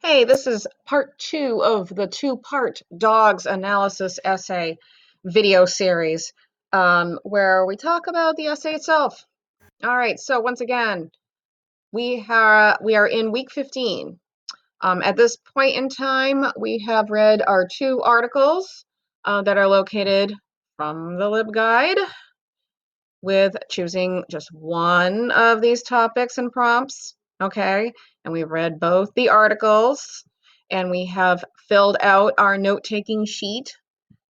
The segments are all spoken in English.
Hey, this is part two of the two-part dogs analysis essay video series where we talk about the essay itself. All right, so once again, we are in week 15. At this point in time, we have read our two articles that are located from the LibGuide with choosing just one of these topics and prompts, okay? And we've read both the articles, and we have filled out our note-taking sheet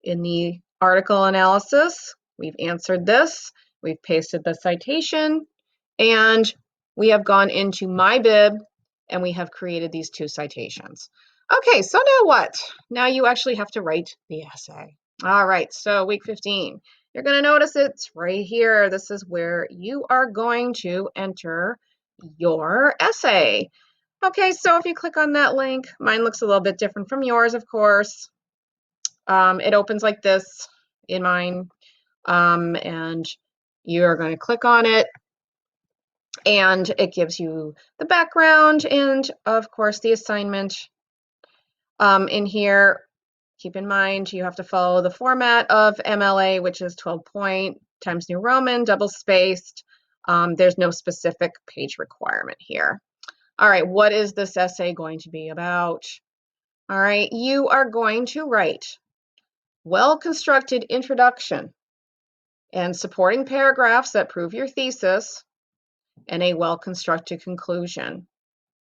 in the article analysis. We've answered this, we've pasted the citation, and we have gone into my bib, and we have created these two citations. Okay, so now what? Now you actually have to write the essay. All right, so week 15. You're going to notice it's right here. This is where you are going to enter your essay. Okay, so if you click on that link, mine looks a little bit different from yours, of course. It opens like this in mine, and you're going to click on it, and it gives you the background and, of course, the assignment. In here, keep in mind you have to follow the format of MLA, which is 12 point Times New Roman, double spaced. There's no specific page requirement here. All right, what is this essay going to be about? All right, you are going to write well-constructed introduction and supporting paragraphs that prove your thesis and a well-constructed conclusion.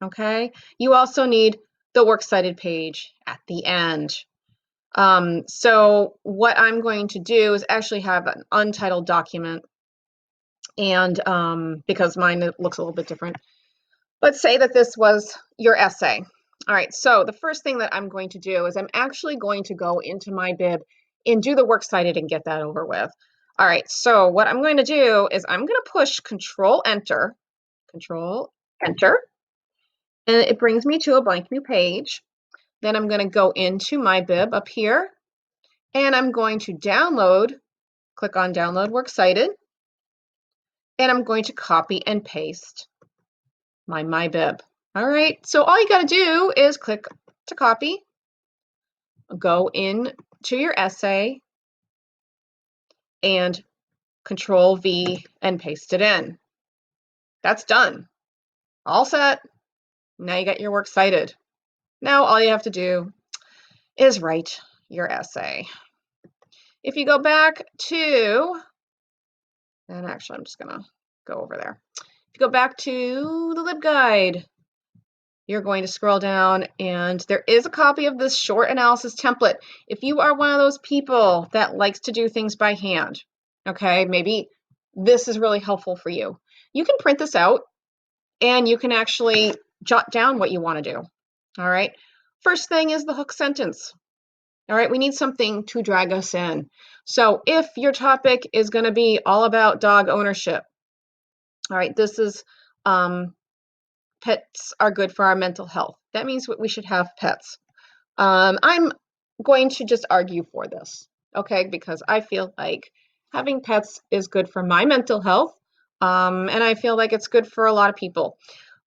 Okay, you also need the works cited page at the end. So what I'm going to do is actually have an untitled document, and because mine looks a little bit different. Let's say that this was your essay. All right, so the first thing that I'm going to do is I'm actually going to go into my bib and do the works cited and get that over with. All right, so what I'm going to do is I'm going to push Control Enter, and it brings me to a blank new page. Then I'm going to go into my bib up here, and I'm going to download, click on Download Works Cited, and I'm going to copy and paste my bib. All right, so all you got to do is click to copy, go in to your essay, and Control V and paste it in. That's done. All set. Now you got your works cited. Now all you have to do is write your essay. If you go back to, and actually I'm just gonna go over there. If you go back to the LibGuide, you're going to scroll down, and there is a copy of this short analysis template. If you are one of those people that likes to do things by hand, okay, maybe this is really helpful for you. You can print this out, and you can actually jot down what you want to do. All right, first thing is the hook sentence. All right, we need something to drag us in. So if your topic is going to be all about dog ownership, all right, this is pets are good for our mental health. That means we should have pets. I'm going to just argue for this, okay, because I feel like having pets is good for my mental health, and I feel like it's good for a lot of people.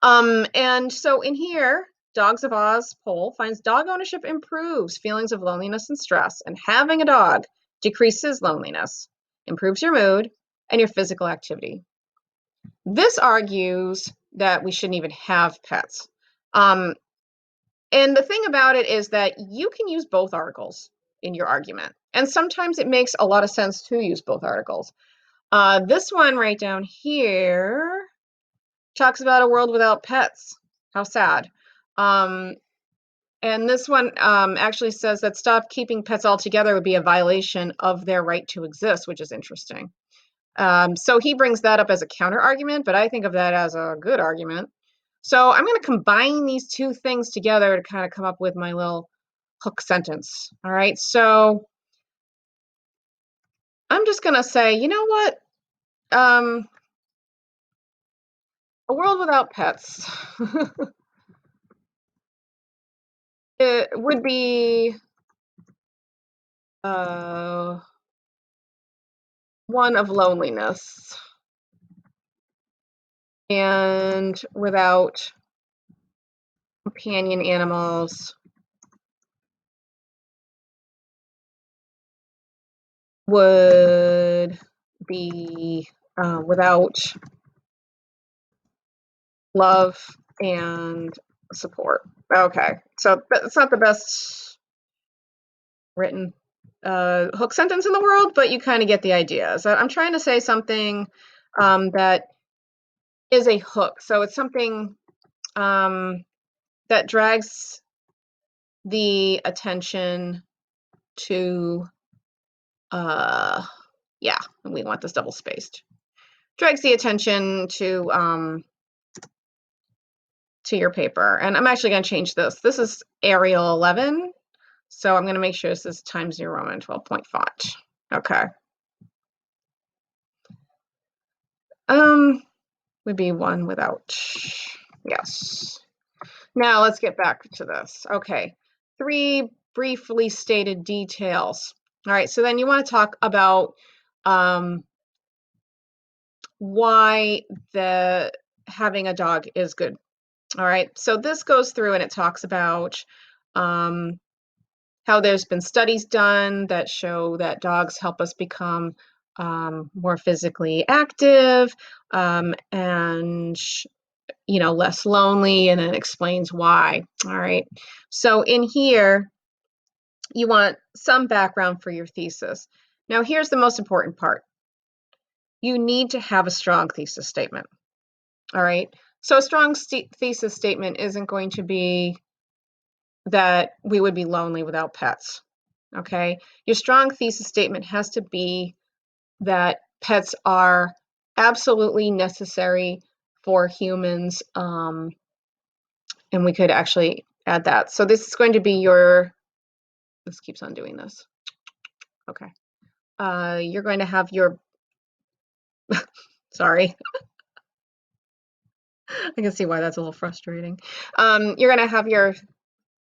And so in here, Dogs of Oz poll finds dog ownership improves feelings of loneliness and stress, and having a dog decreases loneliness, improves your mood, and your physical activity. This argues that we shouldn't even have pets. And the thing about it is that you can use both articles in your argument. And sometimes it makes a lot of sense to use both articles. This one right down here talks about a world without pets. How sad. And this one actually says that stop keeping pets altogether would be a violation of their right to exist, which is interesting. So he brings that up as a counter argument, but I think of that as a good argument. So I'm going to combine these two things together to kind of come up with my little hook sentence. All right, so I'm just going to say, you know what? A world without pets. It would be one of loneliness and without companion animals would be without love and support. Okay, so it's not the best written hook sentence in the world, but you kind of get the idea. So I'm trying to say something that is a hook. So it's something that drags the attention to, yeah, we want this double spaced. Drags the attention to your paper. And I'm actually going to change this. This is Arial 11. So I'm going to make sure this is Times New Roman 12-point font. Okay. Would be one without. Yes. Now let's get back to this. Okay. 3 briefly stated details. All right. So then you want to talk about why having a dog is good. All right. So this goes through and it talks about how there's been studies done that show that dogs help us become more physically active and less lonely, and it explains why. All right. So in here, you want some background for your thesis. Now, here's the most important part. You need to have a strong thesis statement. All right. So a strong thesis statement isn't going to be that we would be lonely without pets. Okay. Your strong thesis statement has to be that pets are absolutely necessary for humans. And we could actually add that. So this is going to be this keeps on doing this. Okay. You're going to have your, sorry. I can see why that's a little frustrating. You're going to have your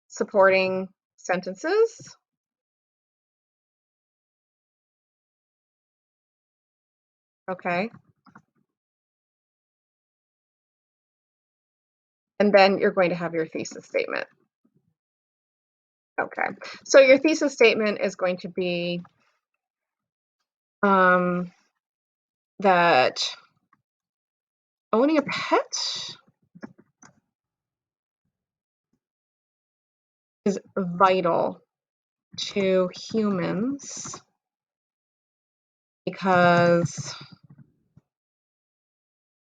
supporting sentences. Okay. And then you're going to have your thesis statement. Okay. So your thesis statement is going to be that owning a pet is vital to humans because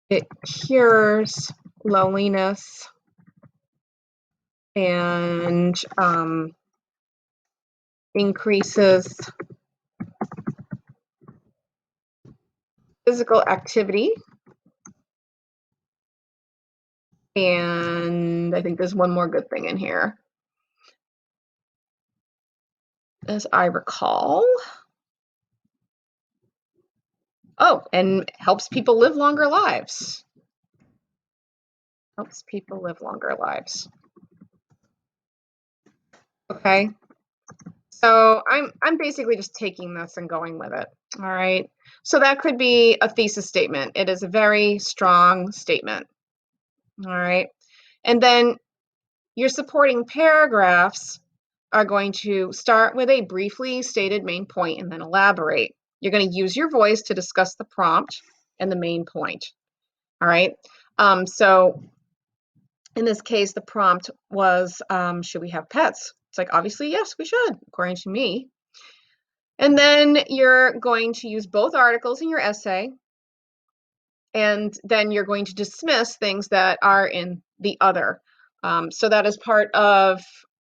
it cures loneliness and increases physical activity. And I think there's one more good thing in here, as I recall. Oh, and helps people live longer lives. Helps people live longer lives. Okay. So I'm basically just taking this and going with it. All right. So that could be a thesis statement. It is a very strong statement. All right. And then your supporting paragraphs are going to start with a briefly stated main point and then elaborate. You're going to use your voice to discuss the prompt and the main point. All right. So in this case, the prompt was, should we have pets? It's like, obviously, yes, we should, according to me. And then you're going to use both articles in your essay, and then you're going to dismiss things that are in the other. So that is part of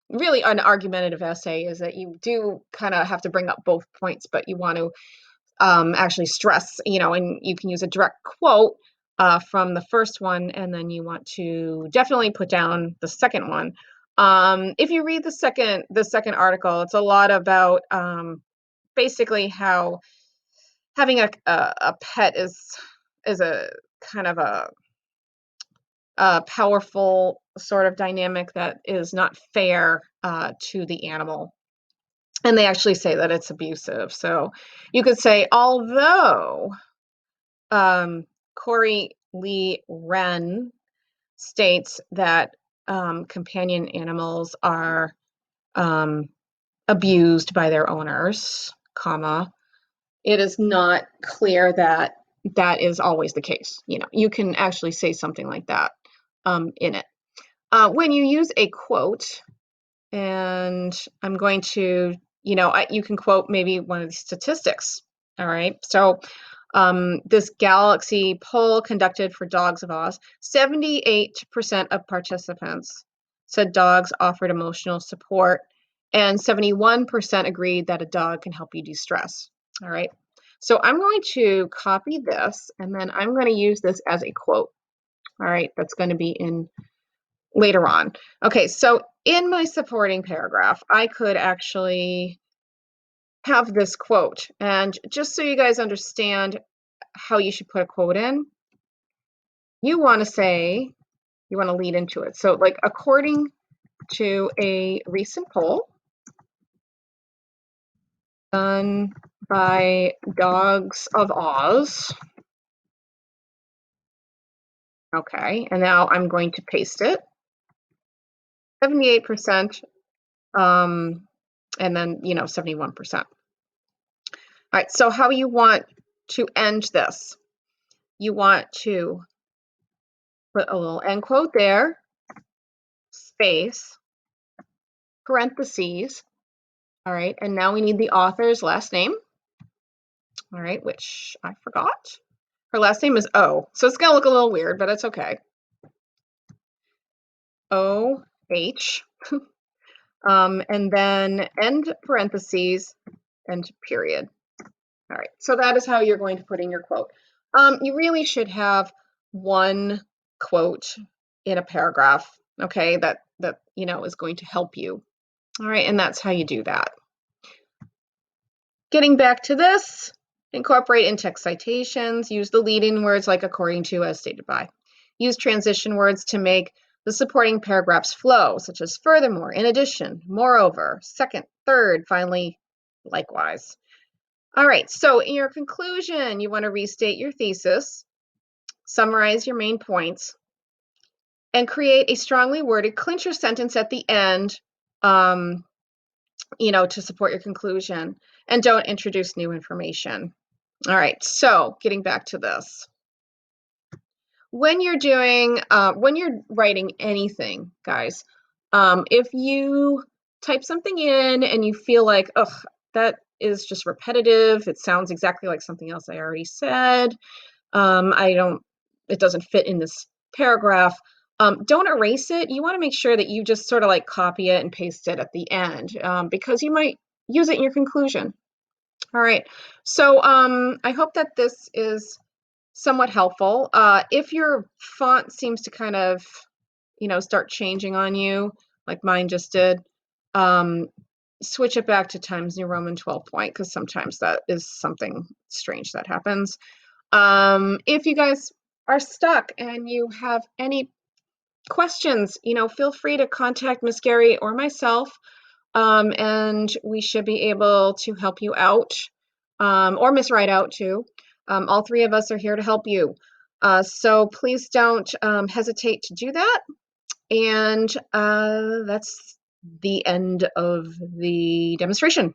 really an argumentative essay, is that you do kind of have to bring up both points, but you want to actually stress, and you can use a direct quote from the first one, and then you want to definitely put down the second one. If you read the second article, it's a lot about basically how having a pet is a kind of a powerful sort of dynamic that is not fair to the animal. And they actually say that it's abusive. So you could say, although Corey Lee Wren states that companion animals are abused by their owners, comma, it is not clear that that is always the case. You know, you can actually say something like that in it. When you use a quote, and I'm going to, you know, you can quote maybe one of the statistics. All right. So this galaxy poll conducted for Dogs of Oz, 78% of participants said dogs offered emotional support, and 71% agreed that a dog can help you de-stress. All right. So I'm going to copy this, and then I'm going to use this as a quote. All right. That's going to be in later on. Okay. So in my supporting paragraph, I could actually have this quote. And just so you guys understand how you should put a quote in, you want to say, you want to lead into it. So like, according to a recent poll done by Dogs of Oz. Okay, and now I'm going to paste it. 78%, and then, you know, 71%. All right, so how you want to end this? You want to put a little end quote there, space, parentheses. All right, and now we need the author's last name. All right, which I forgot. Her last name is O, so it's gonna look a little weird, but it's okay. O-H, and then end parentheses, end period. All right, so that is how you're going to put in your quote. You really should have one quote in a paragraph, okay, that you know is going to help you. All right, and that's how you do that. Getting back to this, incorporate in-text citations, use the lead-in words like according to, as stated by. Use transition words to make the supporting paragraphs flow, such as furthermore, in addition, moreover, second, third, finally, likewise. All right, so in your conclusion, you want to restate your thesis, summarize your main points, and create a strongly worded clincher sentence at the end, you know, to support your conclusion, and don't introduce new information. All right, so getting back to this. When you're doing, when you're writing anything, guys, if you type something in and you feel like, ugh, that is just repetitive, it sounds exactly like something else I already said, it doesn't fit in this paragraph, don't erase it. You want to make sure that you just sort of like copy it and paste it at the end, because you might use it in your conclusion. All right, so I hope that this is somewhat helpful. If your font seems to kind of, you know, start changing on you, like mine just did, switch it back to Times New Roman 12 point, because sometimes that is something strange that happens. If you guys are stuck and you have any questions, you know, feel free to contact Miss Gary or myself, and we should be able to help you out, or Miss Rideout too. All three of us are here to help you. So please don't hesitate to do that. And that's the end of the demonstration.